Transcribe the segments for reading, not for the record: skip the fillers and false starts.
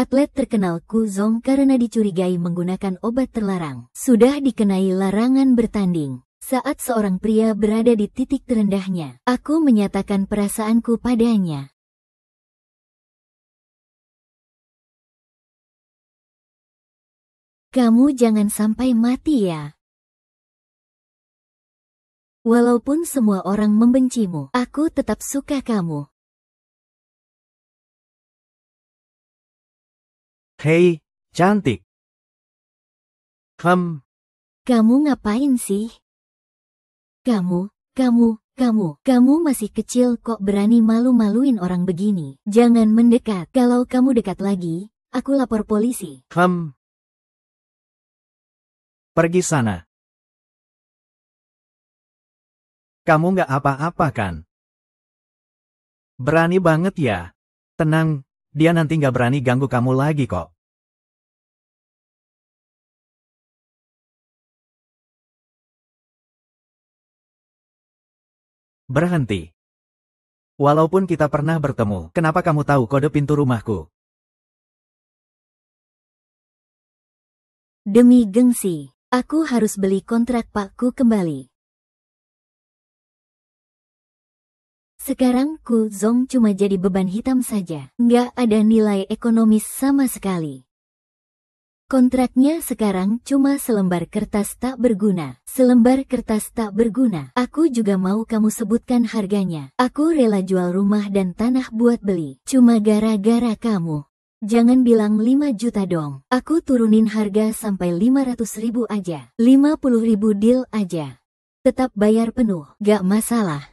Atlet terkenal Ku Zong karena dicurigai menggunakan obat terlarang, sudah dikenai larangan bertanding. Saat seorang pria berada di titik terendahnya, aku menyatakan perasaanku padanya. Kamu jangan sampai mati ya. Walaupun semua orang membencimu, aku tetap suka kamu. Hei, cantik. Kamu ngapain sih? Kamu masih kecil kok berani malu-maluin orang begini. Jangan mendekat. Kalau kamu dekat lagi, aku lapor polisi. Pergi sana. Kamu nggak apa-apa kan? Berani banget ya. Tenang, dia nanti nggak berani ganggu kamu lagi kok. Berhenti. Walaupun kita pernah bertemu, kenapa kamu tahu kode pintu rumahku? Demi gengsi, aku harus beli kontrak Pakku kembali. Sekarang Ku Zong cuma jadi beban hitam saja, nggak ada nilai ekonomis sama sekali. Kontraknya sekarang cuma selembar kertas tak berguna. Selembar kertas tak berguna. Aku juga mau kamu sebutkan harganya. Aku rela jual rumah dan tanah buat beli. Cuma gara-gara kamu. Jangan bilang 5 juta dong. Aku turunin harga sampai 500.000 aja. 50.000 deal aja. Tetap bayar penuh, gak masalah.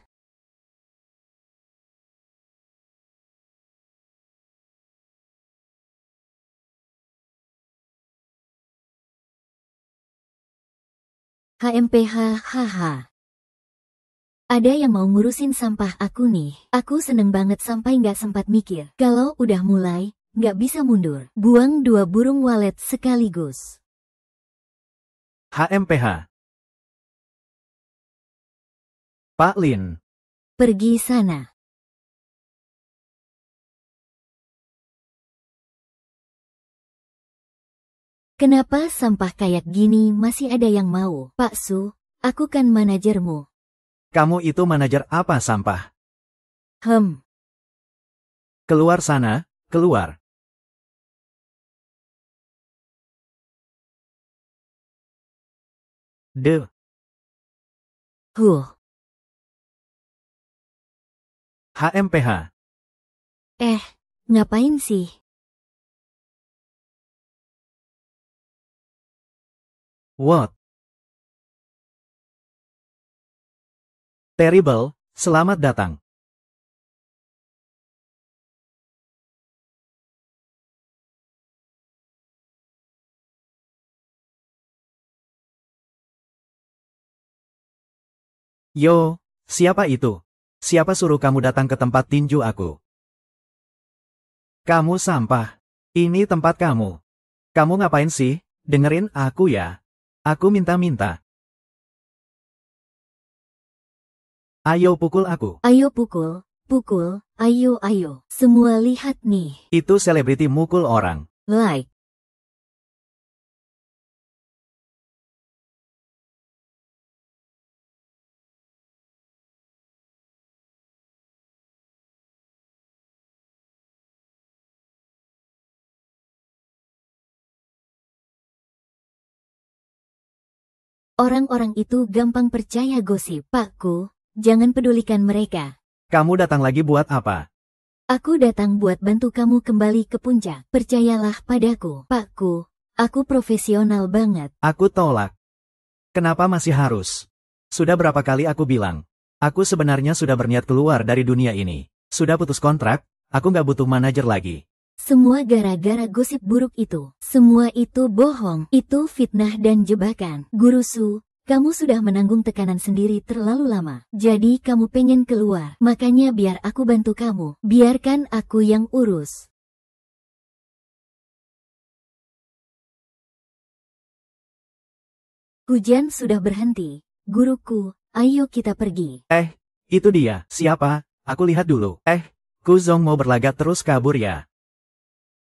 HMPH, haha. Ada yang mau ngurusin sampah aku nih. Aku seneng banget sampai nggak sempat mikir. Kalau udah mulai, nggak bisa mundur. Buang 2 burung walet sekaligus. HMPH. Pak Lin. Pergi sana. Kenapa sampah kayak gini masih ada yang mau? Pak Su, aku kan manajermu. Kamu itu manajer apa sampah? Keluar sana, keluar. HMPH. Ngapain sih? What? Terrible, selamat datang. Yo, siapa itu? Siapa suruh kamu datang ke tempat tinju aku? Kamu sampah. Ini tempat kamu. Kamu ngapain sih? Dengerin aku ya. Aku minta-minta. Ayo pukul aku. Ayo pukul, ayo. Semua lihat nih. Itu selebriti mukul orang. Like. Orang-orang itu gampang percaya gosip. Pakku, jangan pedulikan mereka. Kamu datang lagi buat apa? Aku datang buat bantu kamu kembali ke puncak. Percayalah padaku. Pakku, aku profesional banget. Aku tolak. Kenapa masih harus? Sudah berapa kali aku bilang? Aku sebenarnya sudah berniat keluar dari dunia ini. Sudah putus kontrak, aku nggak butuh manajer lagi. Semua gara-gara gosip buruk itu. Semua itu bohong. Itu fitnah dan jebakan. Guru Su, kamu sudah menanggung tekanan sendiri terlalu lama. Jadi kamu pengen keluar. Makanya biar aku bantu kamu. Biarkan aku yang urus. Hujan sudah berhenti. Guruku, ayo kita pergi. Itu dia. Siapa? Aku lihat dulu. Ku Zong mau berlagak terus kabur ya?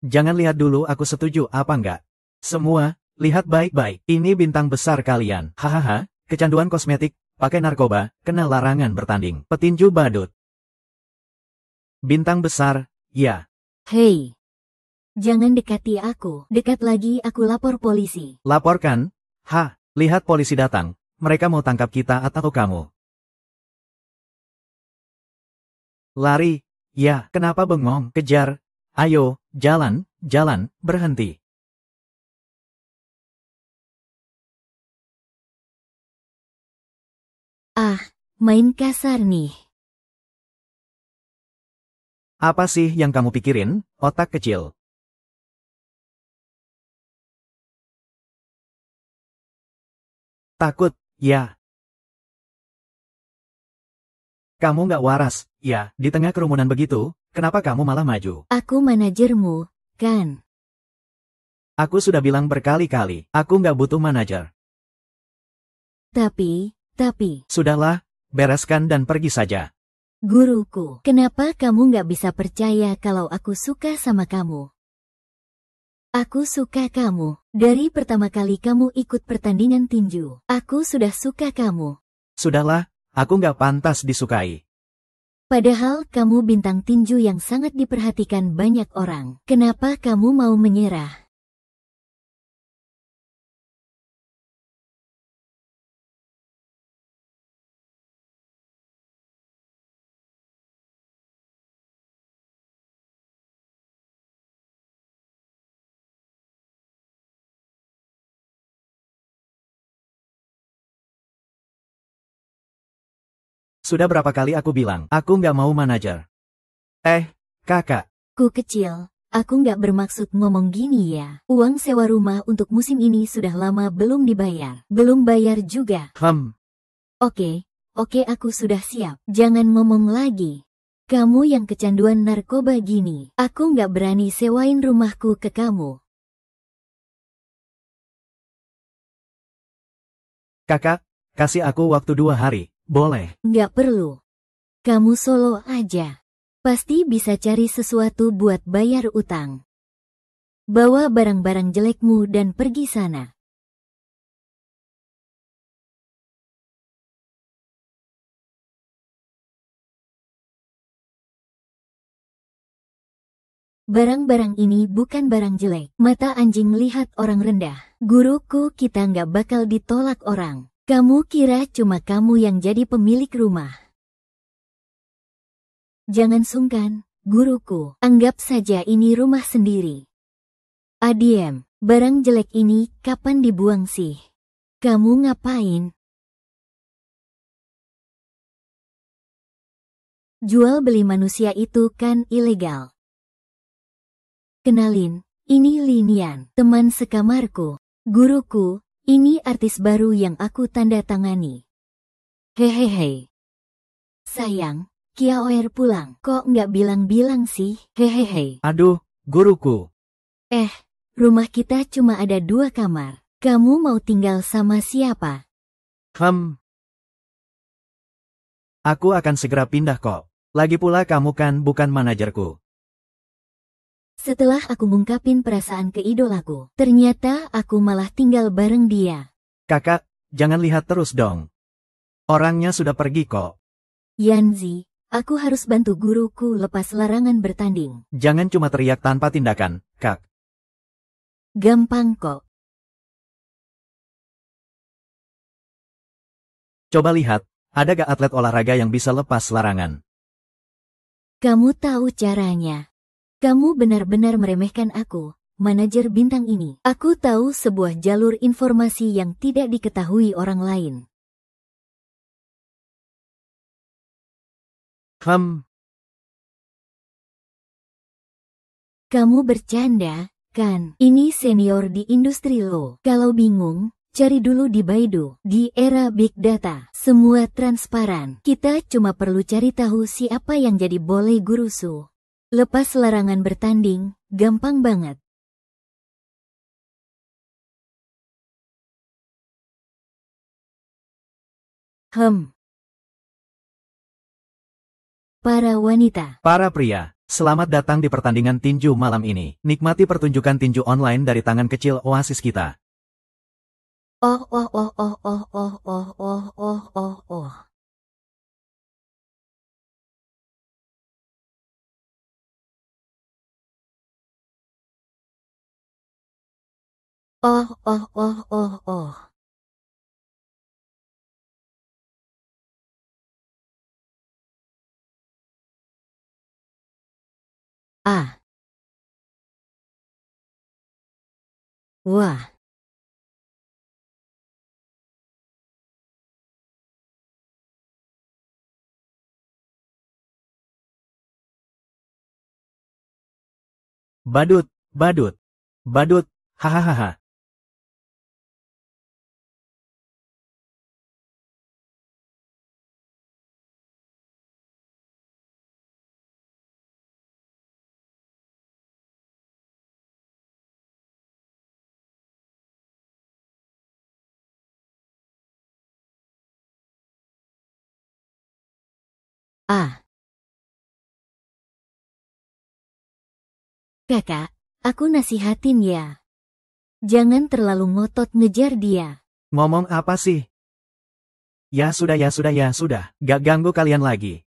Jangan lihat dulu aku setuju apa enggak. Semua, lihat baik-baik. Ini bintang besar kalian. Hahaha, kecanduan kosmetik, pakai narkoba, kena larangan bertanding. Petinju badut. Bintang besar, ya. Hei, jangan dekati aku. Dekat lagi aku lapor polisi. Laporkan? Lihat polisi datang. Mereka mau tangkap kita atau kamu. Lari, ya, kenapa bengong? Kejar. Ayo, jalan, berhenti. Main kasar nih. Apa sih yang kamu pikirin, otak kecil? Takut, ya. Kamu nggak waras, ya, di tengah kerumunan begitu, kenapa kamu malah maju? Aku manajermu, kan? Aku sudah bilang berkali-kali, aku nggak butuh manajer. Tapi, Sudahlah, bereskan dan pergi saja. guruku, kenapa kamu nggak bisa percaya kalau aku suka sama kamu? Aku suka kamu. Dari pertama kali kamu ikut pertandingan tinju, aku sudah suka kamu. Sudahlah, aku nggak pantas disukai. Padahal kamu bintang tinju yang sangat diperhatikan banyak orang. Kenapa kamu mau menyerah? Sudah berapa kali aku bilang, aku nggak mau manajer. Kakak. Ku kecil, aku nggak bermaksud ngomong gini ya. Uang sewa rumah untuk musim ini sudah lama belum dibayar. Belum bayar juga. Oke, aku sudah siap. Jangan ngomong lagi. Kamu yang kecanduan narkoba gini, aku nggak berani sewain rumahku ke kamu. Kakak, kasih aku waktu 2 hari, boleh? Nggak perlu. Kamu solo aja. Pasti bisa cari sesuatu buat bayar utang. Bawa barang-barang jelekmu dan pergi sana. Barang-barang ini bukan barang jelek. Mata anjing lihat orang rendah. Guruku, kita nggak bakal ditolak orang. Kamu kira cuma kamu yang jadi pemilik rumah? Jangan sungkan, guruku. Anggap saja ini rumah sendiri. Adiem, barang jelek ini kapan dibuang sih? Kamu ngapain? Jual beli manusia itu kan ilegal. Kenalin, ini Linian, teman sekamarku. Guruku, ini artis baru yang aku tanda tangani. Hehehe. Sayang, Kiaoer pulang. Kok nggak bilang-bilang sih? Hehehe. Aduh, guruku. Rumah kita cuma ada 2 kamar. Kamu mau tinggal sama siapa? Aku akan segera pindah kok. Lagi pula kamu kan bukan manajerku. Setelah aku ngungkapin perasaan ke idolaku, ternyata aku malah tinggal bareng dia. Kakak, jangan lihat terus dong. Orangnya sudah pergi kok. Yanzi, aku harus bantu guruku lepas larangan bertanding. Jangan cuma teriak tanpa tindakan, Kak. Gampang kok. Coba lihat, ada gak atlet olahraga yang bisa lepas larangan? Kamu tahu caranya. Kamu benar-benar meremehkan aku, manajer bintang ini. Aku tahu sebuah jalur informasi yang tidak diketahui orang lain. Kamu bercanda, kan? Ini senior di industri lo. Kalau bingung, cari dulu di Baidu. Di era Big Data, semua transparan. Kita cuma perlu cari tahu siapa yang jadi boleh gurusu. Lepas larangan bertanding, gampang banget. Para wanita. Para pria. Selamat datang di pertandingan tinju malam ini. Nikmati pertunjukan tinju online dari tangan kecil Oasis kita. Oh oh oh oh oh oh oh oh oh oh oh. Oh oh oh oh oh. Ah. Wah. Badut, badut, badut, hahaha. Ah. Kakak, aku nasihatin ya. Jangan terlalu ngotot ngejar dia. Ngomong apa sih? Ya sudah ya sudah ya sudah, gak ganggu kalian lagi.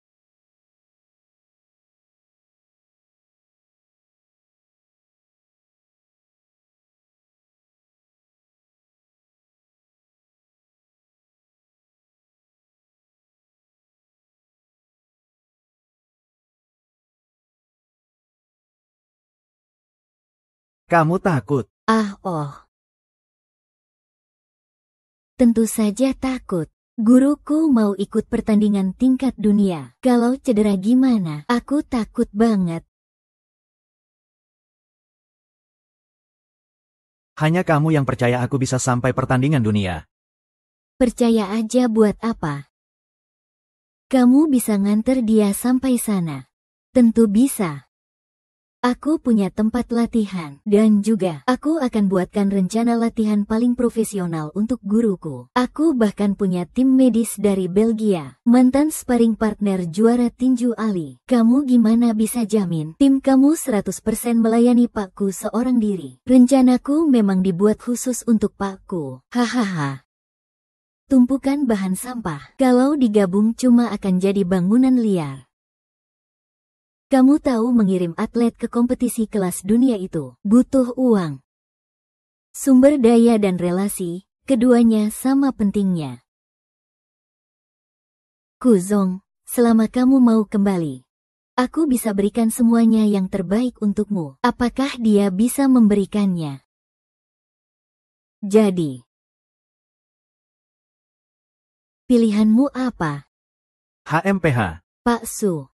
Kamu takut? Ah oh. Tentu saja takut. Guruku mau ikut pertandingan tingkat dunia. Kalau cedera gimana? Aku takut banget. Hanya kamu yang percaya aku bisa sampai pertandingan dunia. Percaya aja buat apa? Kamu bisa nganter dia sampai sana. Tentu bisa. Aku punya tempat latihan, dan juga aku akan buatkan rencana latihan paling profesional untuk guruku. Aku bahkan punya tim medis dari Belgia, mantan sparring partner juara tinju Ali. Kamu gimana bisa jamin tim kamu 100% melayani Pakku seorang diri? Rencanaku memang dibuat khusus untuk Pakku. Hahaha. Tumpukan bahan sampah, kalau digabung cuma akan jadi bangunan liar. Kamu tahu mengirim atlet ke kompetisi kelas dunia itu butuh uang. Sumber daya dan relasi, keduanya sama pentingnya. Kuzong, selama kamu mau kembali, aku bisa berikan semuanya yang terbaik untukmu. Apakah dia bisa memberikannya? Jadi, pilihanmu apa? HMPH. Pak Su.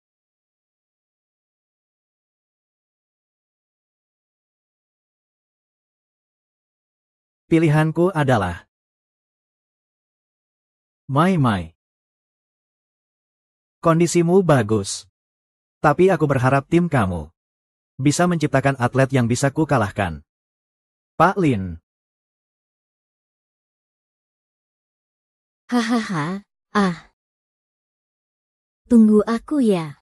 Pilihanku adalah Mai. Kondisimu bagus. Tapi aku berharap tim kamu bisa menciptakan atlet yang bisa ku kalahkan. Pak Lin. Hahaha, ah. Tunggu aku ya.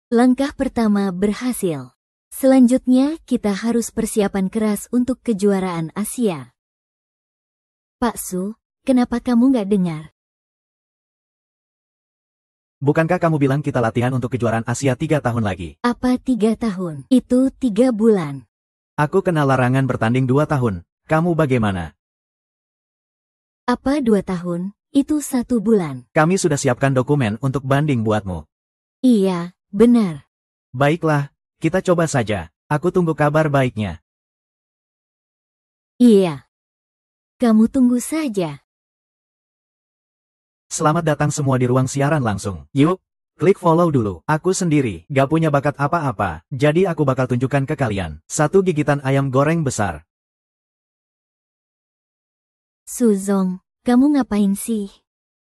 Langkah pertama berhasil. Selanjutnya kita harus persiapan keras untuk kejuaraan Asia. Pak Su, kenapa kamu nggak dengar? Bukankah kamu bilang kita latihan untuk kejuaraan Asia 3 tahun lagi? Apa 3 tahun? Itu 3 bulan. Aku kena larangan bertanding 2 tahun. Kamu bagaimana? Apa 2 tahun? Itu 1 bulan. Kami sudah siapkan dokumen untuk banding buatmu. Iya, benar. Baiklah, kita coba saja. Aku tunggu kabar baiknya. Iya. Kamu tunggu saja. Selamat datang semua di ruang siaran langsung. Yuk, klik follow dulu. Aku sendiri gak punya bakat apa-apa, jadi aku bakal tunjukkan ke kalian. 1 gigitan ayam goreng besar. Suzong, kamu ngapain sih?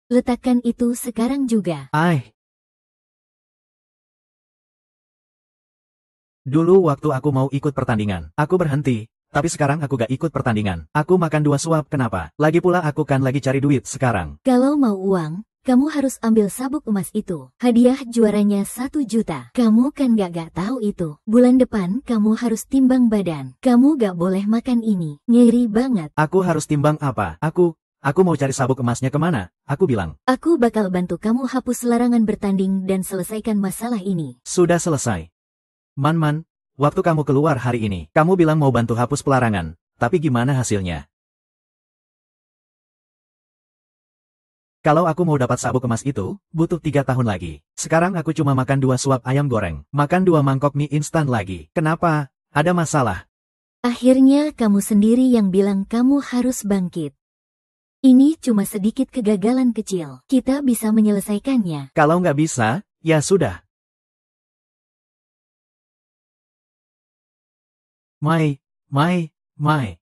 Letakkan itu sekarang juga. Dulu waktu aku mau ikut pertandingan, aku berhenti. Tapi sekarang aku gak ikut pertandingan. Aku makan 2 suap, kenapa? Lagi pula aku kan lagi cari duit sekarang. Kalau mau uang, kamu harus ambil sabuk emas itu. Hadiah juaranya 1 juta. Kamu kan gak tahu itu. Bulan depan kamu harus timbang badan. Kamu gak boleh makan ini. Ngeri banget. Aku harus timbang apa? Aku mau cari sabuk emasnya kemana? Aku bilang. Aku bakal bantu kamu hapus larangan bertanding dan selesaikan masalah ini. Sudah selesai. Man, waktu kamu keluar hari ini, kamu bilang mau bantu hapus pelarangan. Tapi gimana hasilnya? Kalau aku mau dapat sabuk emas itu, butuh 3 tahun lagi. Sekarang aku cuma makan 2 suap ayam goreng, makan 2 mangkok mie instan lagi. Kenapa? Ada masalah. Akhirnya kamu sendiri yang bilang kamu harus bangkit. Ini cuma sedikit kegagalan kecil. Kita bisa menyelesaikannya. Kalau nggak bisa, ya sudah. Mai,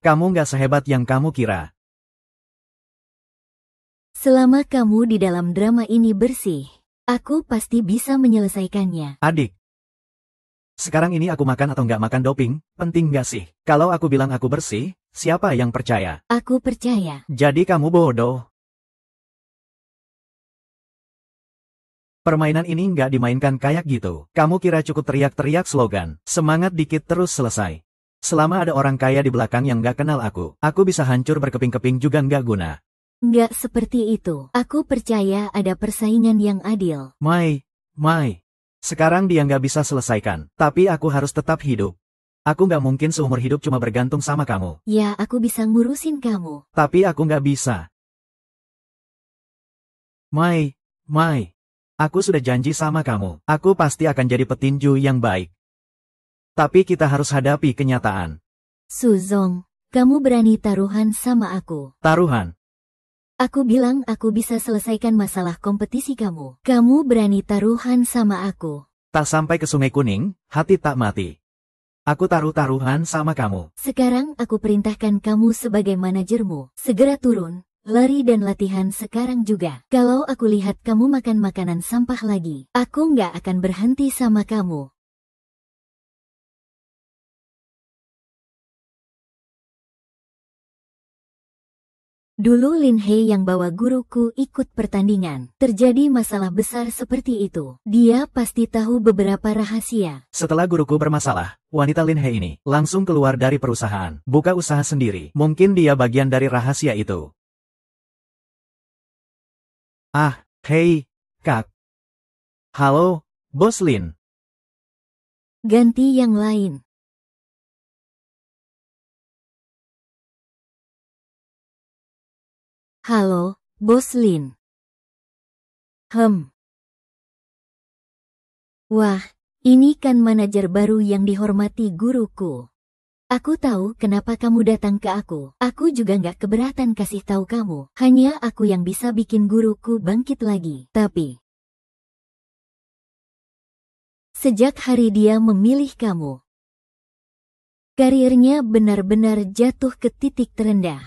kamu nggak sehebat yang kamu kira. Selama kamu di dalam drama ini bersih, aku pasti bisa menyelesaikannya. Adik. Sekarang ini aku makan atau nggak makan doping, penting nggak sih? Kalau aku bilang aku bersih, siapa yang percaya? Aku percaya. Jadi kamu bodoh. Permainan ini nggak dimainkan kayak gitu. Kamu kira cukup teriak-teriak slogan, semangat dikit terus selesai. Selama ada orang kaya di belakang yang nggak kenal aku bisa hancur berkeping-keping juga nggak guna. Nggak seperti itu. Aku percaya ada persaingan yang adil. Mai. Sekarang dia nggak bisa selesaikan, tapi aku harus tetap hidup. Aku nggak mungkin seumur hidup cuma bergantung sama kamu. Ya, aku bisa ngurusin kamu. Tapi aku nggak bisa. Mai. Aku sudah janji sama kamu. Aku pasti akan jadi petinju yang baik. Tapi kita harus hadapi kenyataan. Suzong, kamu berani taruhan sama aku. Taruhan. Aku bilang aku bisa selesaikan masalah kompetisi kamu. Kamu berani taruhan sama aku. Tak sampai ke Sungai Kuning, hati tak mati. Aku taruhan sama kamu. Sekarang aku perintahkan kamu sebagai manajermu. Segera turun, lari dan latihan sekarang juga. Kalau aku lihat kamu makan makanan sampah lagi, aku nggak akan berhenti sama kamu. Dulu Lin Hei yang bawa guruku ikut pertandingan. Terjadi masalah besar seperti itu. Dia pasti tahu beberapa rahasia. Setelah guruku bermasalah, wanita Lin Hei ini langsung keluar dari perusahaan, buka usaha sendiri. Mungkin dia bagian dari rahasia itu. Hei, Kak. Halo, Bos Lin. Ganti yang lain. Halo, Bos Lin. Wah, ini kan manajer baru yang dihormati guruku. Aku tahu kenapa kamu datang ke aku. Aku juga nggak keberatan kasih tahu kamu. Hanya aku yang bisa bikin guruku bangkit lagi. Tapi sejak hari dia memilih kamu, karirnya benar-benar jatuh ke titik terendah.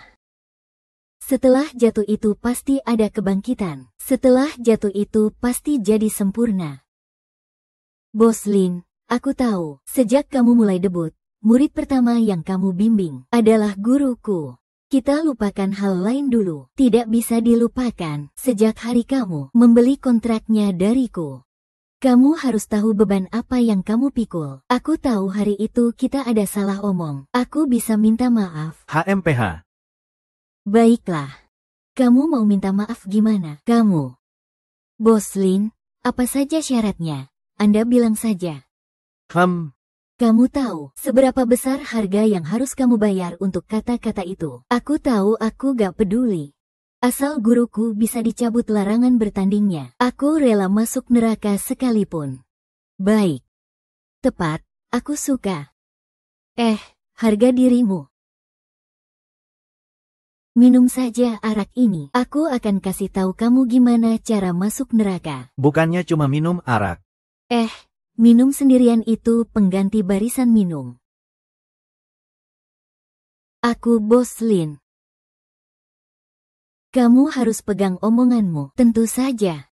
Setelah jatuh itu pasti ada kebangkitan. Setelah jatuh itu pasti jadi sempurna. Bos Lin, aku tahu, sejak kamu mulai debut, murid pertama yang kamu bimbing adalah guruku. Kita lupakan hal lain dulu. Tidak bisa dilupakan, sejak hari kamu membeli kontraknya dariku. Kamu harus tahu beban apa yang kamu pikul. Aku tahu hari itu kita ada salah omong. Aku bisa minta maaf. HMPH. Baiklah. Kamu mau minta maaf gimana? Kamu. Bos Lin, apa saja syaratnya? Anda bilang saja. Kamu tahu seberapa besar harga yang harus kamu bayar untuk kata-kata itu. Aku tahu aku gak peduli. Asal guruku bisa dicabut larangan bertandingnya. Aku rela masuk neraka sekalipun. Baik. Tepat, aku suka. Harga dirimu. Minum saja arak ini. Aku akan kasih tahu kamu gimana cara masuk neraka. Bukannya cuma minum arak. Minum sendirian itu pengganti barisan minum. Aku Bos Lin. Kamu harus pegang omonganmu. Tentu saja.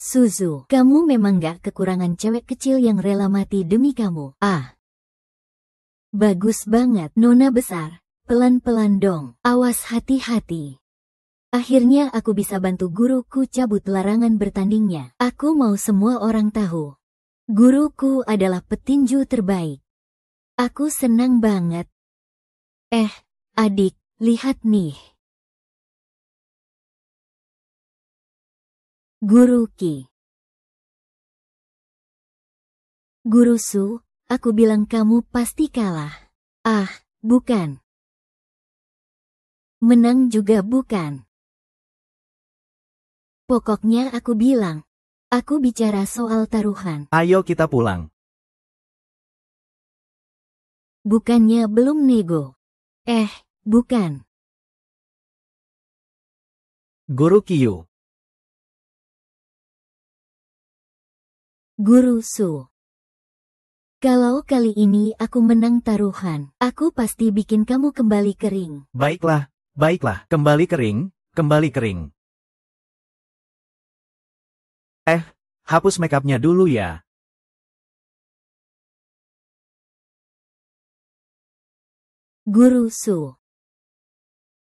Suzu, kamu memang gak kekurangan cewek kecil yang rela mati demi kamu. Ah. Bagus banget, Nona besar. Pelan-pelan dong. Awas hati-hati. Akhirnya aku bisa bantu guruku cabut larangan bertandingnya. Aku mau semua orang tahu. Guruku adalah petinju terbaik. Aku senang banget. Adik, lihat nih. Guru Qi. Guru Su, aku bilang kamu pasti kalah. Ah, bukan. Menang juga bukan. Pokoknya aku bilang, aku bicara soal taruhan. Ayo kita pulang. Bukannya belum nego. Bukan. Guru Qiu. Guru Su. Kalau kali ini aku menang taruhan, aku pasti bikin kamu kembali kering. Baiklah, kembali kering, kembali kering. Hapus makeupnya dulu ya. Guru Su.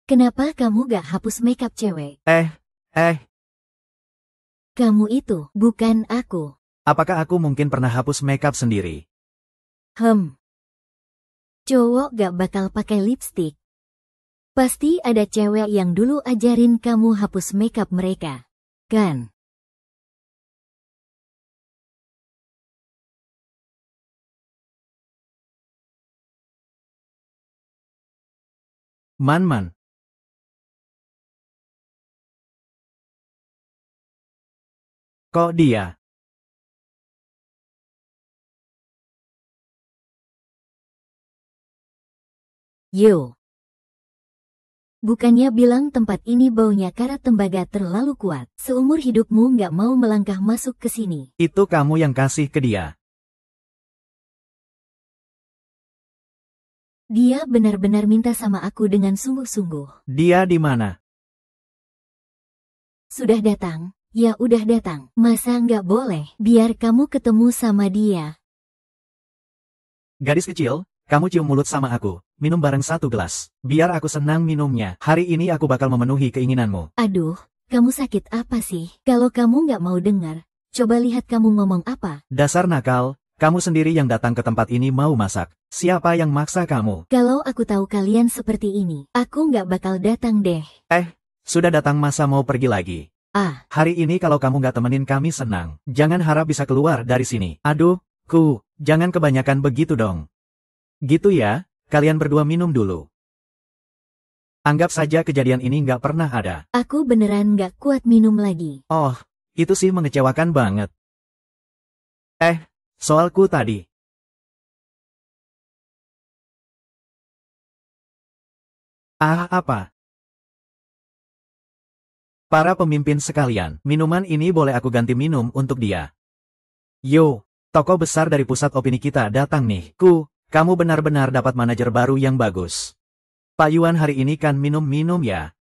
Kenapa kamu gak hapus makeup cewek? Kamu itu, bukan aku. Apakah aku mungkin pernah hapus makeup sendiri? Cowok gak bakal pakai lipstick. Pasti ada cewek yang dulu ajarin kamu hapus makeup mereka, kan? Man. Kok dia? Yo. Bukannya bilang tempat ini baunya karat tembaga terlalu kuat. Seumur hidupmu nggak mau melangkah masuk ke sini. Itu kamu yang kasih ke dia. Dia benar-benar minta sama aku dengan sungguh-sungguh. Dia di mana? Sudah datang, ya udah datang. Masa nggak boleh? Biar kamu ketemu sama dia. Gadis kecil, kamu cium mulut sama aku. Minum bareng satu gelas. Biar aku senang minumnya. Hari ini aku bakal memenuhi keinginanmu. Aduh, kamu sakit apa sih? Kalau kamu nggak mau dengar, coba lihat kamu ngomong apa. Dasar nakal, kamu sendiri yang datang ke tempat ini mau masak. Siapa yang maksa kamu? Kalau aku tahu kalian seperti ini, aku nggak bakal datang deh. Sudah datang masa mau pergi lagi. Hari ini kalau kamu nggak temenin kami senang. Jangan harap bisa keluar dari sini. Aduh, jangan kebanyakan begitu dong. Gitu ya, kalian berdua minum dulu. Anggap saja kejadian ini nggak pernah ada. Aku beneran nggak kuat minum lagi. Oh, itu sih mengecewakan banget. Soalku tadi. Apa? Para pemimpin sekalian, minuman ini boleh aku ganti minum untuk dia. Yo, toko besar dari pusat opini kita datang nih. Kamu benar-benar dapat manajer baru yang bagus. Pak Yuan hari ini kan minum-minum ya.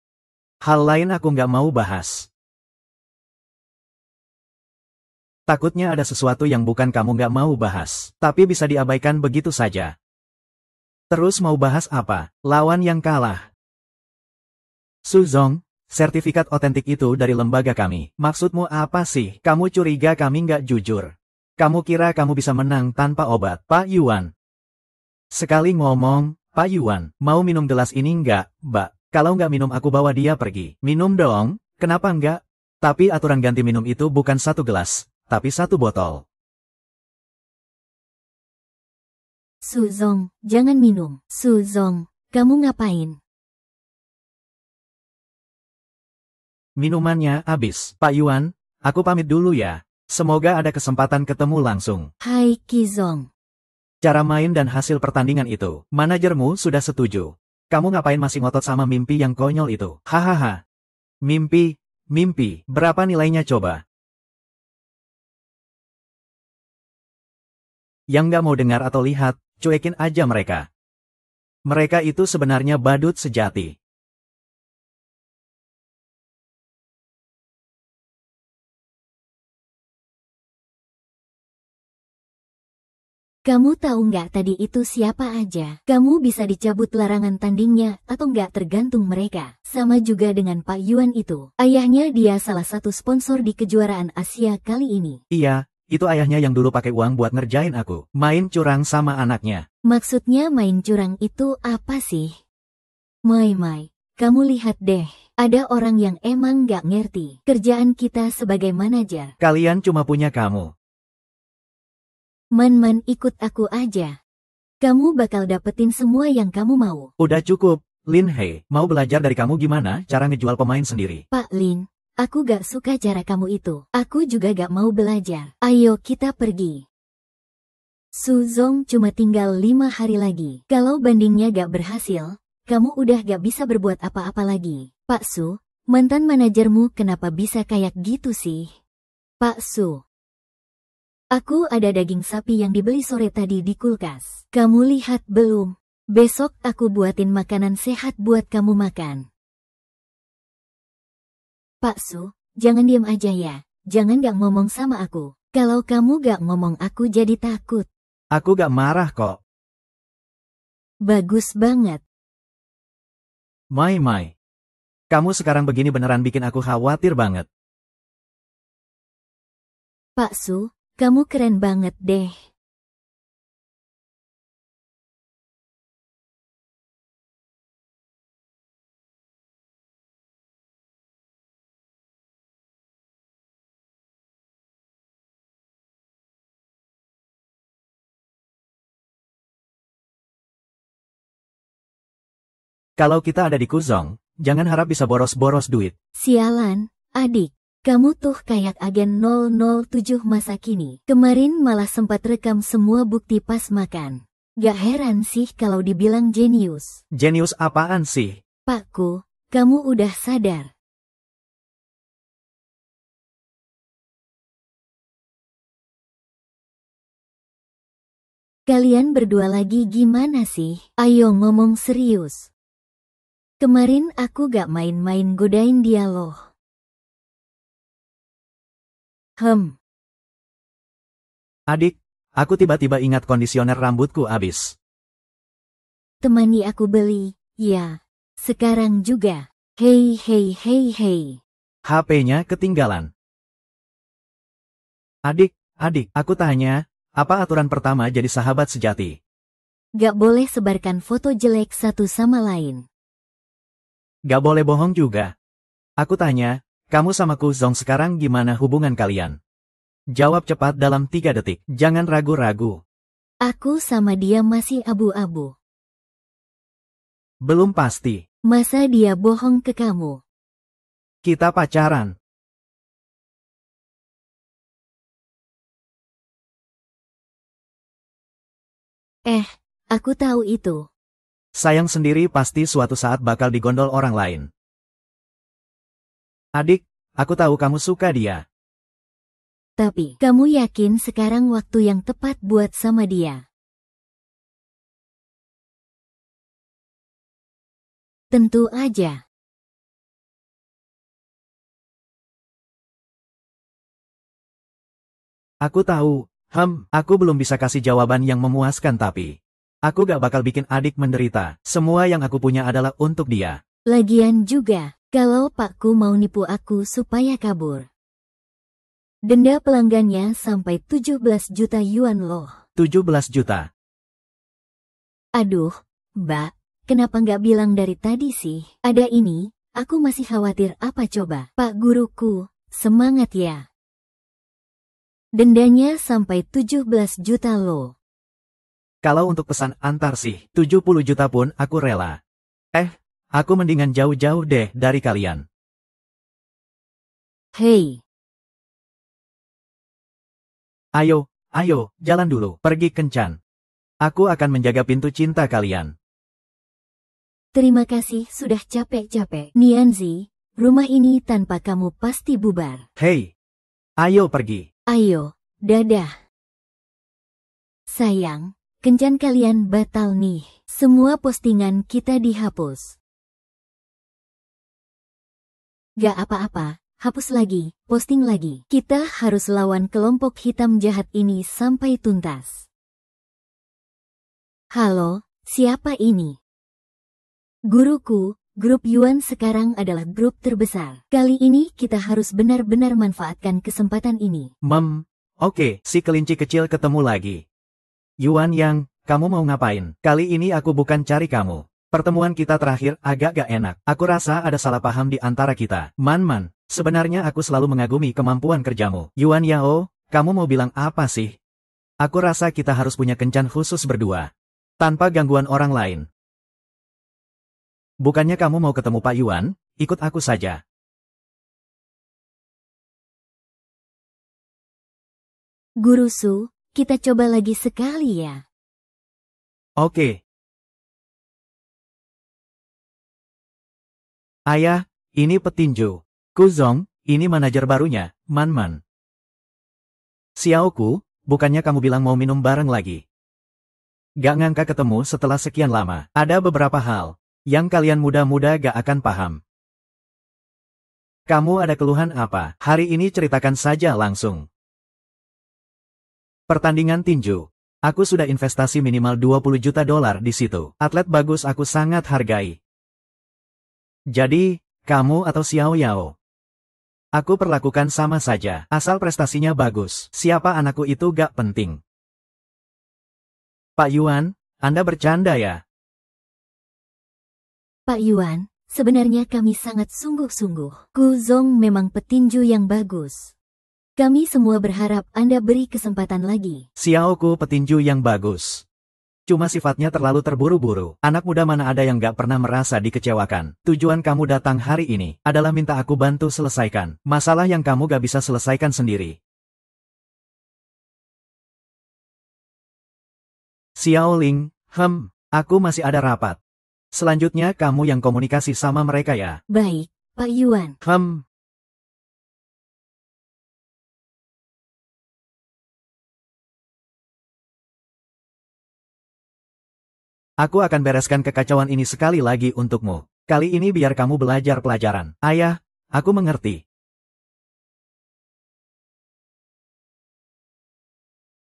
Hal lain aku nggak mau bahas. Takutnya ada sesuatu yang bukan kamu nggak mau bahas, tapi bisa diabaikan begitu saja. Terus mau bahas apa? Lawan yang kalah. Suzong, sertifikat otentik itu dari lembaga kami. Maksudmu apa sih? Kamu curiga kami nggak jujur? Kamu kira kamu bisa menang tanpa obat, Pak Yuan? Sekali ngomong, Pak Yuan, mau minum gelas ini nggak, Mbak? Kalau nggak minum aku bawa dia pergi. Minum dong, kenapa nggak? Tapi aturan ganti minum itu bukan satu gelas, tapi satu botol. Suzong, jangan minum. Suzong, kamu ngapain? Minumannya habis. Pak Yuan, aku pamit dulu ya. Semoga ada kesempatan ketemu langsung. Hai Qizong. Cara main dan hasil pertandingan itu, manajermu sudah setuju. Kamu ngapain masih ngotot sama mimpi yang konyol itu? Hahaha. Mimpi, berapa nilainya coba? Yang nggak mau dengar atau lihat, cuekin aja mereka. Mereka itu sebenarnya badut sejati. Kamu tahu nggak tadi itu siapa aja? Kamu bisa dicabut larangan tandingnya atau nggak tergantung mereka. Sama juga dengan Pak Yuan itu. Ayahnya dia salah satu sponsor di kejuaraan Asia kali ini. Iya, itu ayahnya yang dulu pakai uang buat ngerjain aku. Main curang sama anaknya. Maksudnya main curang itu apa sih? Mai, kamu lihat deh. Ada orang yang emang nggak ngerti kerjaan kita sebagai manajer. Kalian cuma punya kamu. Man, ikut aku aja. Kamu bakal dapetin semua yang kamu mau. Udah cukup, Lin Hei. Mau belajar dari kamu gimana cara ngejual pemain sendiri. Pak Lin, aku gak suka cara kamu itu. Aku juga gak mau belajar. Ayo kita pergi. Su Zong cuma tinggal 5 hari lagi. Kalau bandingnya gak berhasil, kamu udah gak bisa berbuat apa-apa lagi. Pak Su, mantan manajermu kenapa bisa kayak gitu sih? Pak Su. Aku ada daging sapi yang dibeli sore tadi di kulkas. Kamu lihat belum? Besok aku buatin makanan sehat buat kamu makan. Pak Su, jangan diam aja ya. Jangan gak ngomong sama aku. Kalau kamu gak ngomong aku jadi takut. Aku gak marah kok. Bagus banget. Mai. Kamu sekarang begini beneran bikin aku khawatir banget. Pak Su, kamu keren banget deh. Kalau kita ada di Kuzong, jangan harap bisa boros-boros duit. Sialan, adik. Kamu tuh kayak agen 007 masa kini. Kemarin malah sempat rekam semua bukti pas makan. Gak heran sih kalau dibilang jenius. Jenius apaan sih? Pakku, kamu udah sadar. Kalian berdua lagi gimana sih? Ayo ngomong serius. Kemarin aku gak main-main godain dia loh. Adik, aku tiba-tiba ingat kondisioner rambutku habis. Temani aku beli, ya. Sekarang juga. Hei. HP-nya ketinggalan. Adik, aku tanya, apa aturan pertama jadi sahabat sejati? Gak boleh sebarkan foto jelek satu sama lain. Gak boleh bohong juga. Aku tanya, kamu sama Kuzong sekarang gimana hubungan kalian? Jawab cepat dalam 3 detik, jangan ragu-ragu. Aku sama dia masih abu-abu. Belum pasti. Masa dia bohong ke kamu? Kita pacaran. Aku tahu itu. Sayang sendiri pasti suatu saat bakal digondol orang lain. Adik, aku tahu kamu suka dia. Tapi, kamu yakin sekarang waktu yang tepat buat sama dia? Tentu aja. Aku tahu, aku belum bisa kasih jawaban yang memuaskan tapi aku gak bakal bikin adik menderita. Semua yang aku punya adalah untuk dia. Lagian juga, kalau pakku mau nipu aku supaya kabur. Denda pelanggannya sampai 17 juta yuan loh. 17 juta. Aduh, Mbak, kenapa nggak bilang dari tadi sih? Ada ini, aku masih khawatir apa coba? Pak guruku, semangat ya. Dendanya sampai 17 juta loh. Kalau untuk pesan antar sih, 70 juta pun aku rela. Aku mendingan jauh-jauh deh dari kalian. Hei. Ayo, jalan dulu, pergi kencan. Aku akan menjaga pintu cinta kalian. Terima kasih sudah capek-capek. Nianzi, rumah ini tanpa kamu pasti bubar. Hei, ayo pergi. Ayo, dadah. Sayang, kencan kalian batal nih. Semua postingan kita dihapus. Gak apa-apa, hapus lagi, posting lagi. Kita harus lawan kelompok hitam jahat ini sampai tuntas. Halo, siapa ini? Guruku, grup Yuan sekarang adalah grup terbesar. Kali ini kita harus benar-benar manfaatkan kesempatan ini. Oke, si kelinci kecil ketemu lagi. Yuan Yang, kamu mau ngapain? Kali ini aku bukan cari kamu. Pertemuan kita terakhir agak gak enak. Aku rasa ada salah paham di antara kita. Man, sebenarnya aku selalu mengagumi kemampuan kerjamu. Yuan Yao, kamu mau bilang apa sih? Aku rasa kita harus punya kencan khusus berdua. Tanpa gangguan orang lain. Bukannya kamu mau ketemu Pak Yuan? Ikut aku saja. Guru Su, kita coba lagi sekali ya. Oke. Ayah, ini petinju. Kuzong, ini manajer barunya, Man. Xiaoku, bukannya kamu bilang mau minum bareng lagi? Gak ngangka ketemu setelah sekian lama. Ada beberapa hal yang kalian muda-muda gak akan paham. Kamu ada keluhan apa? Hari ini ceritakan saja langsung. Pertandingan tinju. Aku sudah investasi minimal $20 juta di situ. Atlet bagus aku sangat hargai. Jadi, kamu atau Xiao Yao? Aku perlakukan sama saja, asal prestasinya bagus. Siapa anakku itu gak penting. Pak Yuan, Anda bercanda ya? Pak Yuan, sebenarnya kami sangat sungguh-sungguh. Kuzong memang petinju yang bagus. Kami semua berharap Anda beri kesempatan lagi. Xiaoku petinju yang bagus. Cuma sifatnya terlalu terburu-buru. Anak muda mana ada yang gak pernah merasa dikecewakan. Tujuan kamu datang hari ini adalah minta aku bantu selesaikan masalah yang kamu gak bisa selesaikan sendiri. Xiao Ling, aku masih ada rapat. Selanjutnya kamu yang komunikasi sama mereka ya. Baik, Pak Yuan. Aku akan bereskan kekacauan ini sekali lagi untukmu. Kali ini biar kamu belajar pelajaran. Ayah, aku mengerti.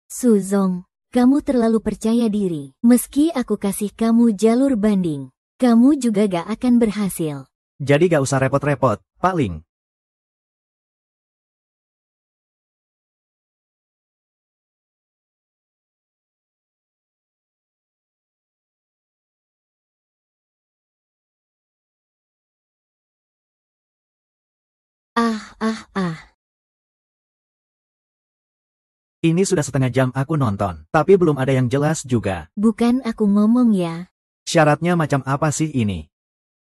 Suzong, kamu terlalu percaya diri. Meski aku kasih kamu jalur banding, kamu juga gak akan berhasil. Jadi gak usah repot-repot, Pak Ling. Ini sudah setengah jam aku nonton, tapi belum ada yang jelas juga. Bukan aku ngomong ya. Syaratnya macam apa sih ini?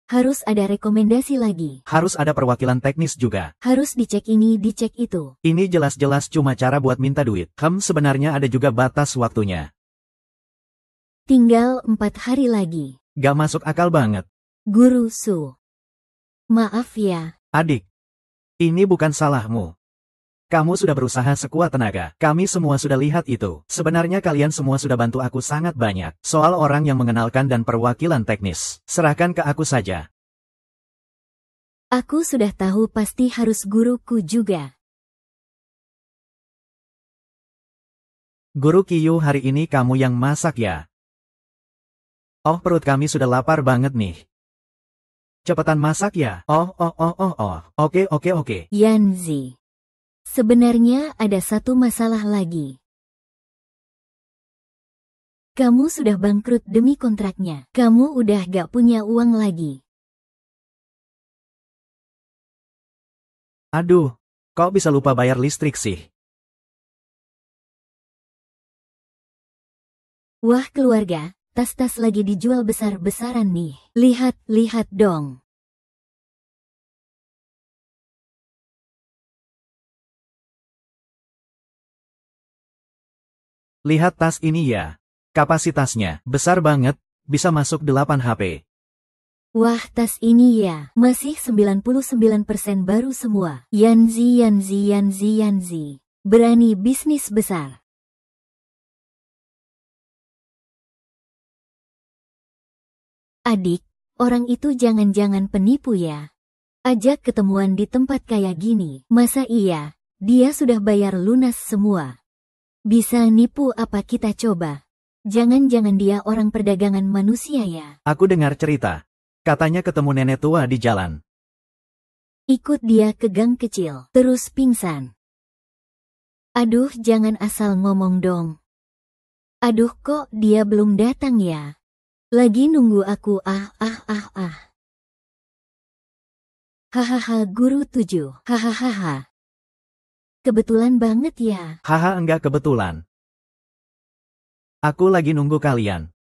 Harus ada rekomendasi lagi. Harus ada perwakilan teknis juga. Harus dicek ini, dicek itu. Ini jelas-jelas cuma cara buat minta duit. Sebenarnya ada juga batas waktunya. Tinggal 4 hari lagi. Gak masuk akal banget. Guru Su. Maaf ya. Adik. Ini bukan salahmu. Kamu sudah berusaha sekuat tenaga. Kami semua sudah lihat itu. Sebenarnya kalian semua sudah bantu aku sangat banyak. Soal orang yang mengenalkan dan perwakilan teknis. Serahkan ke aku saja. Aku sudah tahu pasti harus guruku juga. Guru Kiyu, hari ini kamu yang masak ya? Oh, perut kami sudah lapar banget nih. Cepetan masak ya? Oke. Yanzi. Sebenarnya ada satu masalah lagi. Kamu sudah bangkrut demi kontraknya. Kamu udah gak punya uang lagi. Aduh, kok bisa lupa bayar listrik sih? Wah keluarga, tas-tas lagi dijual besar-besaran nih. Lihat dong. Lihat tas ini ya. Kapasitasnya besar banget, bisa masuk 8 HP. Wah tas ini ya, masih 99% baru semua. Yanzi. Berani bisnis besar. Adik, orang itu jangan-jangan penipu ya. Ajak ketemuan di tempat kayak gini. Masa iya, dia sudah bayar lunas semua. Bisa nipu apa kita coba? Jangan-jangan dia orang perdagangan manusia ya? Aku dengar cerita. Katanya ketemu nenek tua di jalan. Ikut dia ke gang kecil, terus pingsan. Aduh, jangan asal ngomong dong. Aduh, kok dia belum datang ya? Lagi nunggu aku. Hahaha, guru 7. Hahaha. Kebetulan banget ya. Haha, enggak kebetulan. Aku lagi nunggu kalian.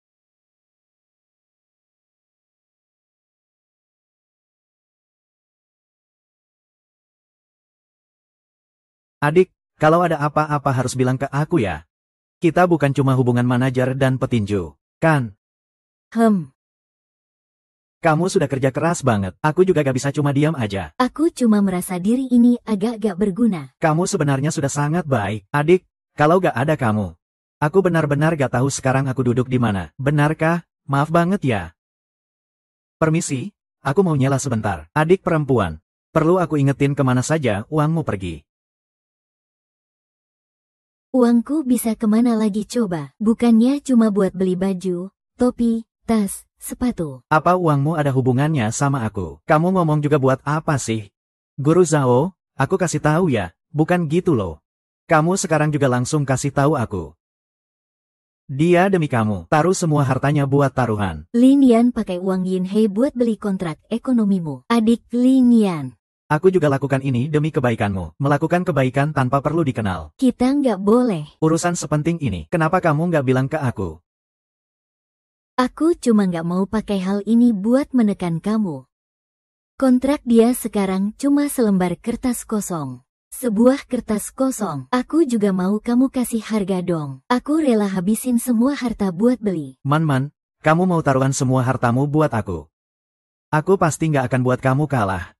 Adik, kalau ada apa-apa harus bilang ke aku ya. Kita bukan cuma hubungan manajer dan petinju, kan? Kamu sudah kerja keras banget. Aku juga gak bisa cuma diam aja. Aku cuma merasa diri ini agak gak berguna. Kamu sebenarnya sudah sangat baik. Adik, kalau gak ada kamu, aku benar-benar gak tahu sekarang aku duduk di mana. Benarkah? Maaf banget ya. Permisi, aku mau nyela sebentar. Adik perempuan, perlu aku ingetin kemana saja uangmu pergi. Uangku bisa kemana lagi coba? Bukannya cuma buat beli baju, topi, tas, sepatu. Apa uangmu ada hubungannya sama aku? Kamu ngomong juga buat apa sih? Guru Zhao, aku kasih tahu ya, bukan gitu loh. Kamu sekarang juga langsung kasih tahu aku. Dia demi kamu, taruh semua hartanya buat taruhan. Lin Yan pakai uang Yin Hei buat beli kontrak ekonomimu. Adik Lin Yan. Aku juga lakukan ini demi kebaikanmu. Melakukan kebaikan tanpa perlu dikenal. Kita nggak boleh. Urusan sepenting ini, kenapa kamu nggak bilang ke aku? Aku cuma nggak mau pakai hal ini buat menekan kamu. Kontrak dia sekarang cuma selembar kertas kosong. Sebuah kertas kosong. Aku juga mau kamu kasih harga dong. Aku rela habisin semua harta buat beli. Man, kamu mau taruhan semua hartamu buat aku. Aku pasti nggak akan buat kamu kalah.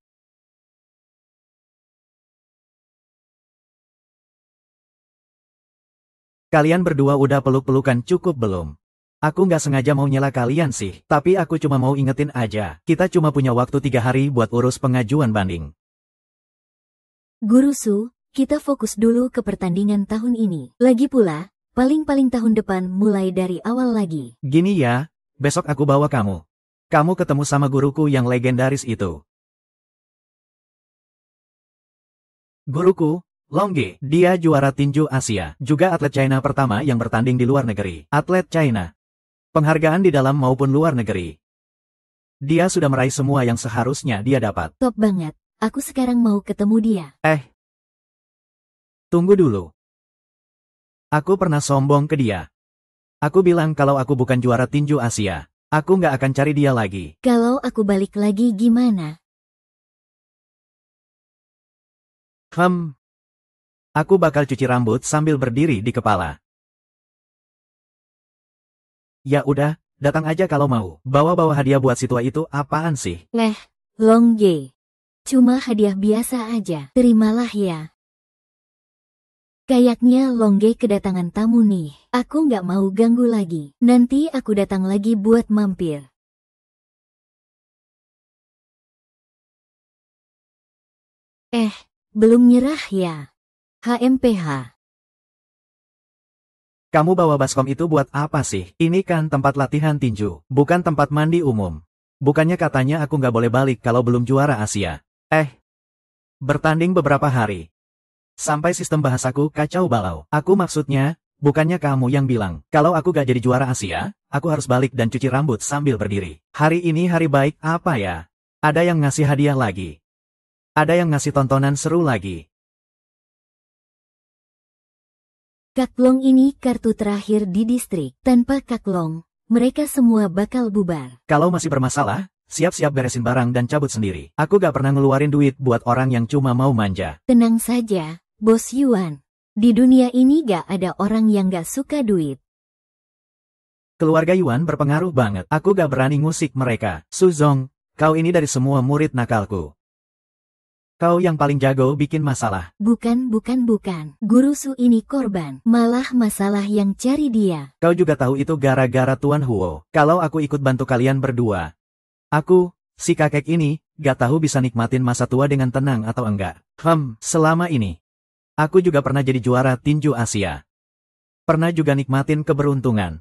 Kalian berdua udah peluk-pelukan cukup belum? Aku nggak sengaja mau nyela kalian sih, tapi aku cuma mau ingetin aja. Kita cuma punya waktu 3 hari buat urus pengajuan banding. Guru Su, kita fokus dulu ke pertandingan tahun ini. Lagi pula, paling-paling tahun depan mulai dari awal lagi. Gini ya, besok aku bawa kamu. Kamu ketemu sama guruku yang legendaris itu. Guruku, Longge, dia juara tinju Asia, juga atlet China pertama yang bertanding di luar negeri. Atlet China. Penghargaan di dalam maupun luar negeri. Dia sudah meraih semua yang seharusnya dia dapat. Top banget. Aku sekarang mau ketemu dia. Tunggu dulu. Aku pernah sombong ke dia. Aku bilang kalau aku bukan juara tinju Asia, aku nggak akan cari dia lagi. Kalau aku balik lagi gimana? Aku bakal cuci rambut sambil berdiri di kepala. Ya udah, datang aja kalau mau. Bawa-bawa hadiah buat si tua itu apaan sih? Longge. Cuma hadiah biasa aja. Terimalah ya. Kayaknya Longge kedatangan tamu nih. Aku nggak mau ganggu lagi. Nanti aku datang lagi buat mampir. Belum nyerah ya? HMPH. Kamu bawa baskom itu buat apa sih? Ini kan tempat latihan tinju, bukan tempat mandi umum. Bukannya katanya aku nggak boleh balik kalau belum juara Asia. Bertanding beberapa hari. Sampai sistem bahasaku kacau balau. Aku maksudnya, bukannya kamu yang bilang, kalau aku gak jadi juara Asia, aku harus balik dan cuci rambut sambil berdiri. Hari ini hari baik apa ya? Ada yang ngasih hadiah lagi. Ada yang ngasih tontonan seru lagi. Kaklong ini kartu terakhir di distrik. Tanpa Kaklong, mereka semua bakal bubar. Kalau masih bermasalah, siap-siap beresin barang dan cabut sendiri. Aku gak pernah ngeluarin duit buat orang yang cuma mau manja. Tenang saja, Bos Yuan. Di dunia ini gak ada orang yang gak suka duit. Keluarga Yuan berpengaruh banget. Aku gak berani ngusik mereka. Suzong, kau ini dari semua murid nakalku. Kau yang paling jago bikin masalah. Bukan. Guru Su ini korban. Malah masalah yang cari dia. Kau juga tahu itu gara-gara Tuan Huo. Kalau aku ikut bantu kalian berdua. Aku, si kakek ini, gak tahu bisa nikmatin masa tua dengan tenang atau enggak. Selama ini. Aku juga pernah jadi juara tinju Asia. Pernah juga nikmatin keberuntungan.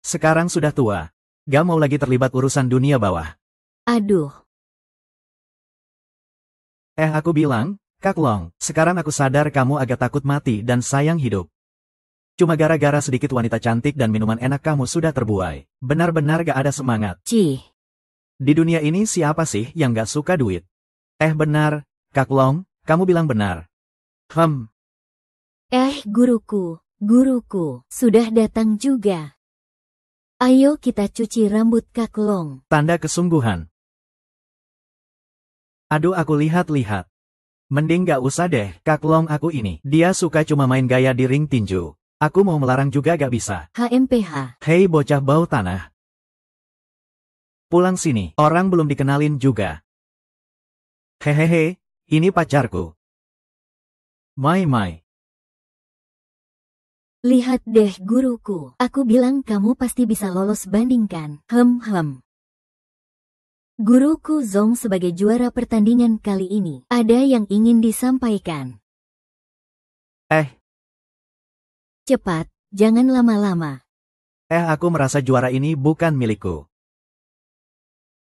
Sekarang sudah tua. Gak mau lagi terlibat urusan dunia bawah. Aduh, Aku bilang, Kak Long, sekarang aku sadar kamu agak takut mati dan sayang hidup. Cuma gara-gara sedikit wanita cantik dan minuman enak kamu sudah terbuai. Benar-benar gak ada semangat. cih. Di dunia ini siapa sih yang gak suka duit? Benar, Kak Long, kamu bilang benar. Guruku, sudah datang juga. Ayo kita cuci rambut Kak Long. Tanda kesungguhan. Aduh aku lihat-lihat. Mending gak usah deh, Kak Long aku ini. Dia suka cuma main gaya di ring tinju. Aku mau melarang juga gak bisa. HMPH. Hei bocah bau tanah. Pulang sini, orang belum dikenalin juga. Hehehe, ini pacarku. Mai. Lihat deh guruku. Aku bilang kamu pasti bisa lolos bandingkan. Guruku Zong sebagai juara pertandingan kali ini. Ada yang ingin disampaikan. Cepat, jangan lama-lama. Aku merasa juara ini bukan milikku.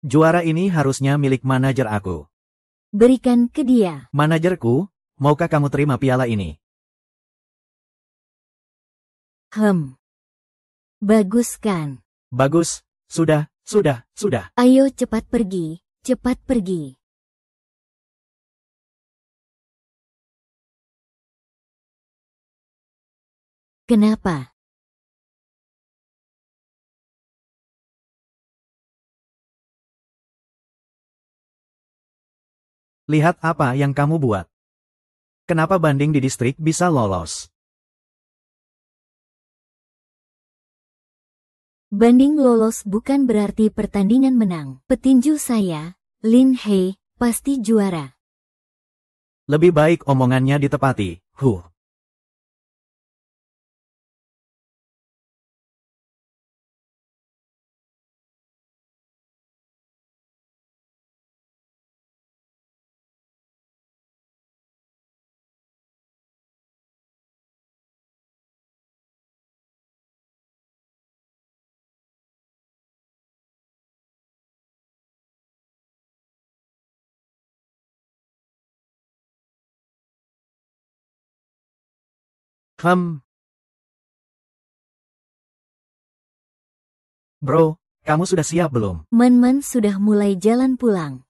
Juara ini harusnya milik manajer aku. Berikan ke dia. Manajerku, maukah kamu terima piala ini? Bagus kan? Bagus, sudah. Ayo cepat pergi. Kenapa? Lihat apa yang kamu buat. Kenapa banding di distrik bisa lolos? Banding lolos bukan berarti pertandingan menang. Petinju saya, Lin Hei, pasti juara. Lebih baik omongannya ditepati. Bro, kamu sudah siap belum? Man sudah mulai jalan pulang.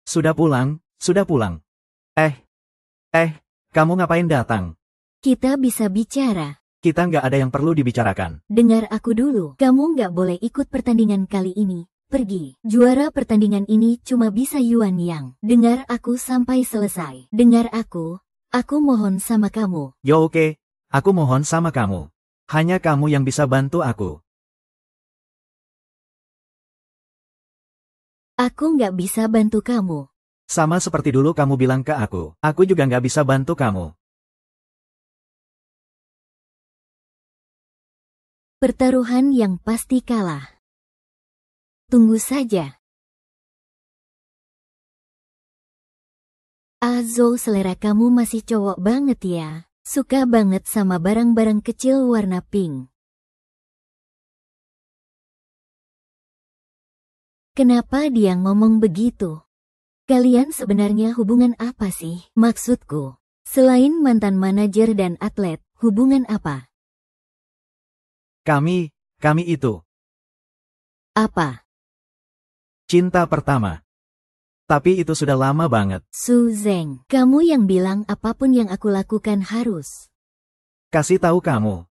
Sudah pulang. Kamu ngapain datang? Kita bisa bicara. Kita nggak ada yang perlu dibicarakan. Dengar aku dulu. Kamu nggak boleh ikut pertandingan kali ini. Pergi. Juara pertandingan ini cuma bisa Yuan Yang. Dengar aku sampai selesai. Dengar aku mohon sama kamu. Yo oke, aku mohon sama kamu. Hanya kamu yang bisa bantu aku. Aku nggak bisa bantu kamu. Sama seperti dulu kamu bilang ke aku juga nggak bisa bantu kamu. Pertaruhan yang pasti kalah. Tunggu saja. Azo, selera kamu masih cowok banget ya. Suka banget sama barang-barang kecil warna pink. Kenapa dia ngomong begitu? Kalian sebenarnya hubungan apa sih? Maksudku, selain mantan manajer dan atlet, hubungan apa? Kami itu. Apa? Cinta pertama. Tapi itu sudah lama banget. Su Zeng, kamu yang bilang apapun yang aku lakukan harus. Kasih tahu kamu.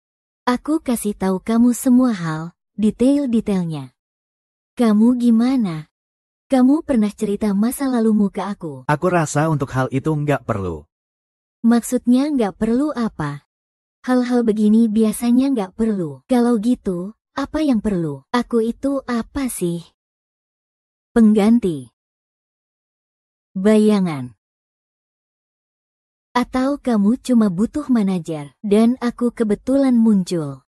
Aku kasih tahu kamu semua hal, detail-detailnya. Kamu gimana? Kamu pernah cerita masa lalumu ke aku? Aku rasa untuk hal itu nggak perlu. Maksudnya nggak perlu apa? Hal-hal begini biasanya nggak perlu. Kalau gitu, apa yang perlu? Aku itu apa sih? Pengganti. Bayangan. Atau kamu cuma butuh manajer, dan aku kebetulan muncul.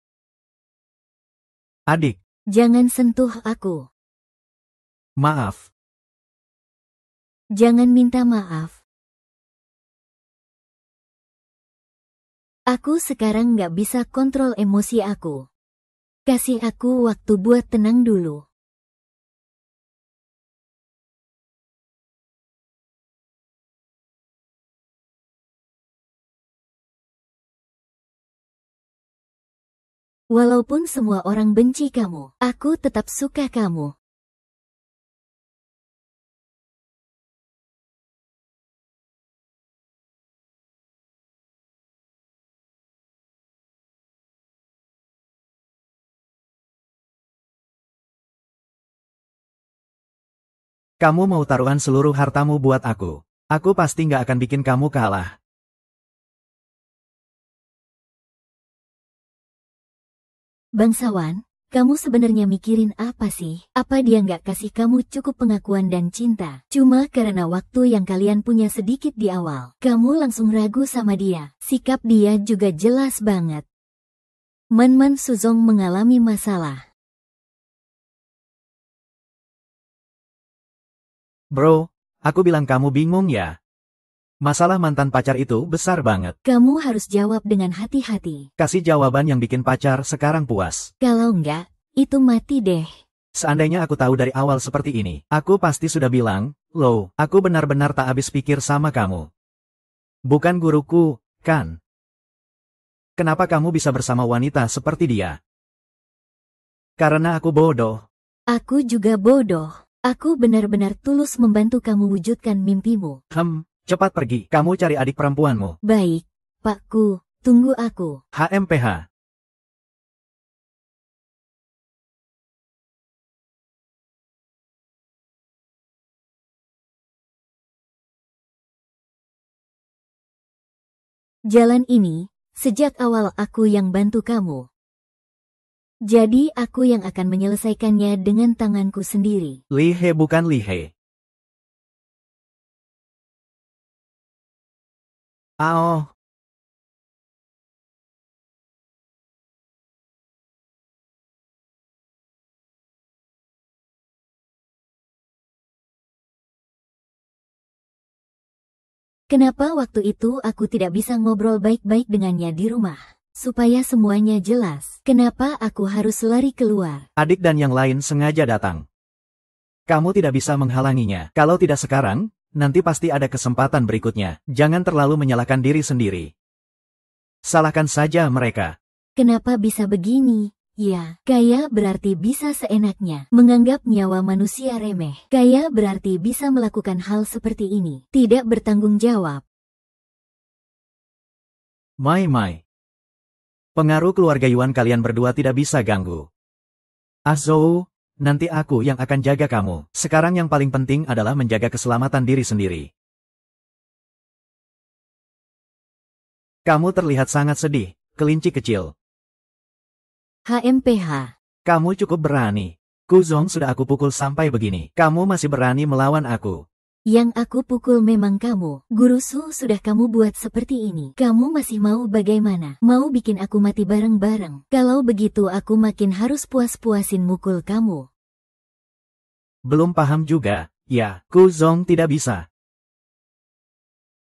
Adik. Jangan sentuh aku. Maaf. Jangan minta maaf. Aku sekarang nggak bisa kontrol emosi aku. Kasih aku waktu buat tenang dulu. Walaupun semua orang benci kamu, aku tetap suka kamu. Kamu mau taruhan seluruh hartamu buat aku. Aku pasti nggak akan bikin kamu kalah. Bangsawan, kamu sebenarnya mikirin apa sih? Apa dia nggak kasih kamu cukup pengakuan dan cinta? Cuma karena waktu yang kalian punya sedikit di awal, kamu langsung ragu sama dia. Sikap dia juga jelas banget. Man Suzong mengalami masalah. Bro, aku bilang kamu bingung ya. Masalah mantan pacar itu besar banget. Kamu harus jawab dengan hati-hati. Kasih jawaban yang bikin pacar sekarang puas. Kalau enggak, itu mati deh. Seandainya aku tahu dari awal seperti ini, aku pasti sudah bilang, loh, aku benar-benar tak habis pikir sama kamu. Bukan guruku, kan? Kenapa kamu bisa bersama wanita seperti dia? Karena aku bodoh. Aku juga bodoh. Aku benar-benar tulus membantu kamu wujudkan mimpimu. Cepat pergi, kamu cari adik perempuanmu. Baik, Pakku, tunggu aku. HMPH. Jalan ini, sejak awal aku yang bantu kamu. Jadi aku yang akan menyelesaikannya dengan tanganku sendiri. Li He bukan Li He. Oh. Kenapa waktu itu aku tidak bisa ngobrol baik-baik dengannya di rumah? Supaya semuanya jelas. Kenapa aku harus lari keluar? Adik dan yang lain sengaja datang. Kamu tidak bisa menghalanginya. Kalau tidak sekarang, nanti pasti ada kesempatan berikutnya. Jangan terlalu menyalahkan diri sendiri. Salahkan saja mereka. Kenapa bisa begini? Ya, kaya berarti bisa seenaknya menganggap nyawa manusia remeh. Kaya berarti bisa melakukan hal seperti ini. Tidak bertanggung jawab. Mai. Pengaruh keluarga Yuan kalian berdua tidak bisa ganggu. Azou, nanti aku yang akan jaga kamu. Sekarang yang paling penting adalah menjaga keselamatan diri sendiri. Kamu terlihat sangat sedih, kelinci kecil. HMPH. Kamu cukup berani. Kuzong sudah aku pukul sampai begini. Kamu masih berani melawan aku. Yang aku pukul memang kamu. Guru Su sudah kamu buat seperti ini. Kamu masih mau bagaimana? Mau bikin aku mati bareng-bareng? Kalau begitu aku makin harus puas-puasin mukul kamu. Belum paham juga. Ya, Kuzong tidak bisa.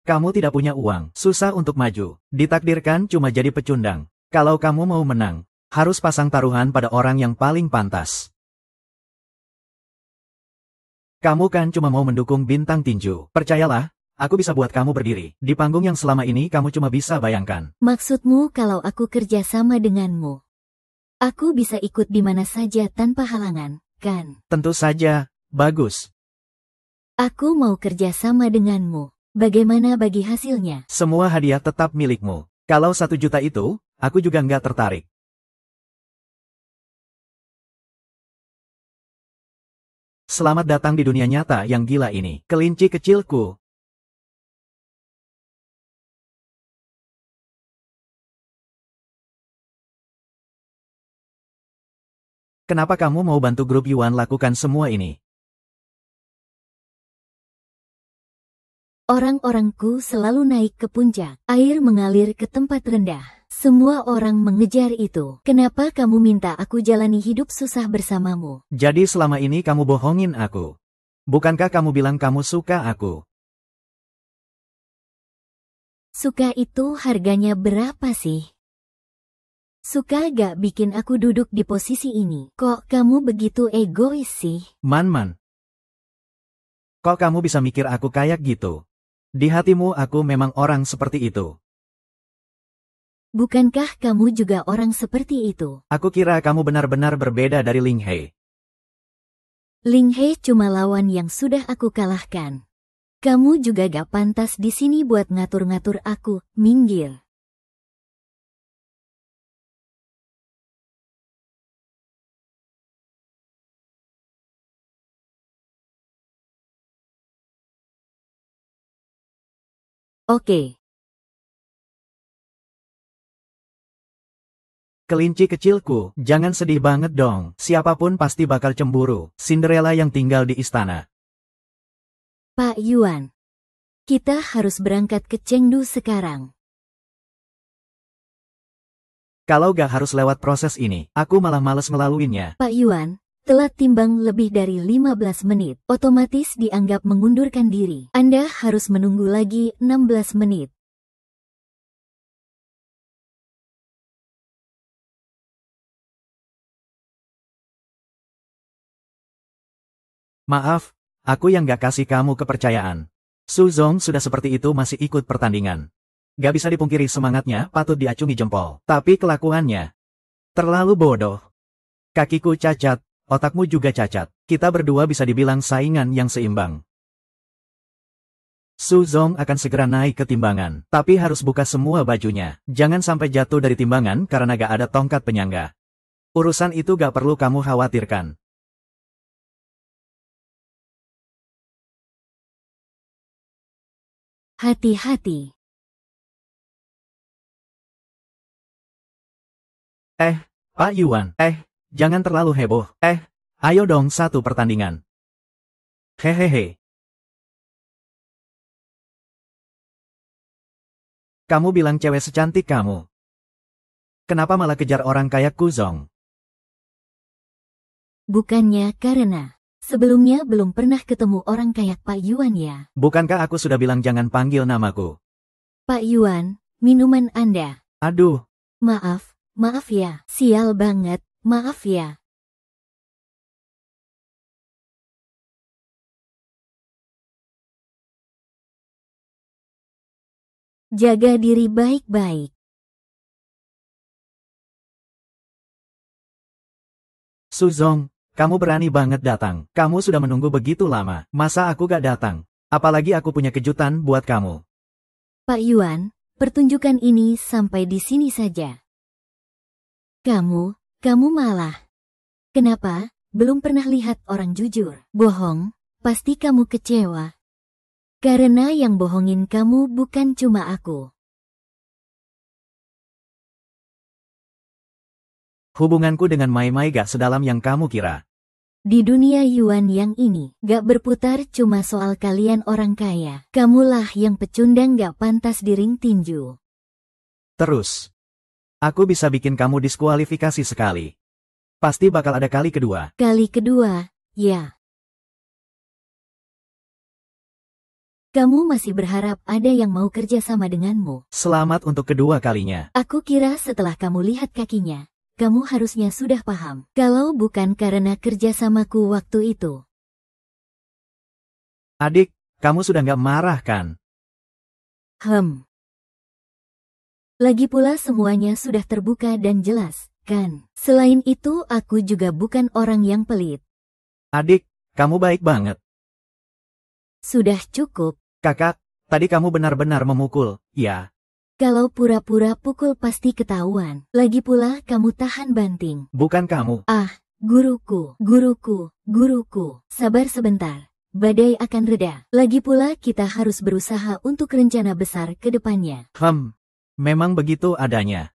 Kamu tidak punya uang, susah untuk maju. Ditakdirkan cuma jadi pecundang. Kalau kamu mau menang, harus pasang taruhan pada orang yang paling pantas. Kamu kan cuma mau mendukung bintang tinju. Percayalah, aku bisa buat kamu berdiri. Di panggung yang selama ini kamu cuma bisa bayangkan. Maksudmu kalau aku kerja sama denganmu? Aku bisa ikut di mana saja tanpa halangan, kan? Tentu saja, bagus. Aku mau kerja sama denganmu. Bagaimana bagi hasilnya? Semua hadiah tetap milikmu. Kalau 1 juta itu, aku juga nggak tertarik. Selamat datang di dunia nyata yang gila ini, kelinci kecilku. Kenapa kamu mau bantu grup Yuan lakukan semua ini? Orang-orangku selalu naik ke puncak. Air mengalir ke tempat rendah. Semua orang mengejar itu. Kenapa kamu minta aku jalani hidup susah bersamamu? Jadi selama ini kamu bohongin aku. Bukankah kamu bilang kamu suka aku? Suka itu harganya berapa sih? Suka gak bikin aku duduk di posisi ini? Kok kamu begitu egois sih? Man. Kok kamu bisa mikir aku kayak gitu? Di hatimu aku memang orang seperti itu. Bukankah kamu juga orang seperti itu? Aku kira kamu benar-benar berbeda dari Ling Hei. Ling Hei cuma lawan yang sudah aku kalahkan. Kamu juga gak pantas di sini buat ngatur-ngatur aku, minggir. Oke. Kelinci kecilku, jangan sedih banget dong. Siapapun pasti bakal cemburu. Cinderella yang tinggal di istana. Pak Yuan. Kita harus berangkat ke Chengdu sekarang. Kalau gak harus lewat proses ini, aku malah males ngelaluinnya. Pak Yuan, telat timbang lebih dari 15 menit. Otomatis dianggap mengundurkan diri. Anda harus menunggu lagi 16 menit. Maaf, aku yang gak kasih kamu kepercayaan. Su Zong sudah seperti itu masih ikut pertandingan. Gak bisa dipungkiri semangatnya patut diacungi jempol. Tapi kelakuannya terlalu bodoh. Kakiku cacat, otakmu juga cacat. Kita berdua bisa dibilang saingan yang seimbang. Su Zong akan segera naik ke timbangan. Tapi harus buka semua bajunya. Jangan sampai jatuh dari timbangan karena gak ada tongkat penyangga. Urusan itu gak perlu kamu khawatirkan. Hati-hati. Pak Yuan, jangan terlalu heboh. Ayo dong satu pertandingan. Hehehe. Kamu bilang cewek secantik kamu. Kenapa malah kejar orang kayak Kuzong? Bukannya karena sebelumnya belum pernah ketemu orang kayak Pak Yuan ya? Bukankah aku sudah bilang jangan panggil namaku? Pak Yuan, minuman Anda. Aduh, Maaf ya. Sial banget, maaf ya. Jaga diri baik-baik. Suzong, kamu berani banget datang. Kamu sudah menunggu begitu lama. Masa aku gak datang? Apalagi aku punya kejutan buat kamu. Pak Yuan, pertunjukan ini sampai di sini saja. Kamu malah. Kenapa? Belum pernah lihat orang jujur. Bohong, pasti kamu kecewa. Karena yang bohongin kamu bukan cuma aku. Hubunganku dengan Mai Mai gak sedalam yang kamu kira. Di dunia Yuan yang ini, gak berputar cuma soal kalian orang kaya. Kamulah yang pecundang gak pantas di ring tinju. Terus, aku bisa bikin kamu diskualifikasi sekali. Pasti bakal ada kali kedua. Kali kedua, ya. Kamu masih berharap ada yang mau kerja sama denganmu. Selamat untuk kedua kalinya. Aku kira setelah kamu lihat kakinya, kamu harusnya sudah paham. Kalau bukan karena kerjasamaku waktu itu. Adik, kamu sudah gak marah kan? Lagi pula semuanya sudah terbuka dan jelas, kan? Selain itu aku juga bukan orang yang pelit. Adik, kamu baik banget. Sudah cukup. Kakak, tadi kamu benar-benar memukul, ya? Kalau pura-pura pukul pasti ketahuan. Lagi pula kamu tahan banting. Bukan kamu. Guruku. Sabar sebentar. Badai akan reda. Lagi pula kita harus berusaha untuk rencana besar ke depannya. Memang begitu adanya.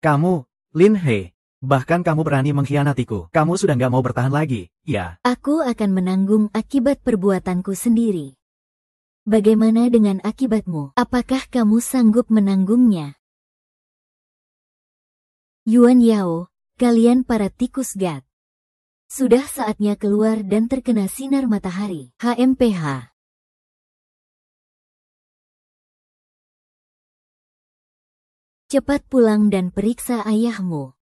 Kamu, Lin Hei, bahkan kamu berani mengkhianatiku. Kamu sudah gak mau bertahan lagi, ya? Aku akan menanggung akibat perbuatanku sendiri. Bagaimana dengan akibatmu? Apakah kamu sanggup menanggungnya? Yuan Yao, kalian para tikus gat. Sudah saatnya keluar dan terkena sinar matahari. HMPH. Cepat pulang dan periksa ayahmu.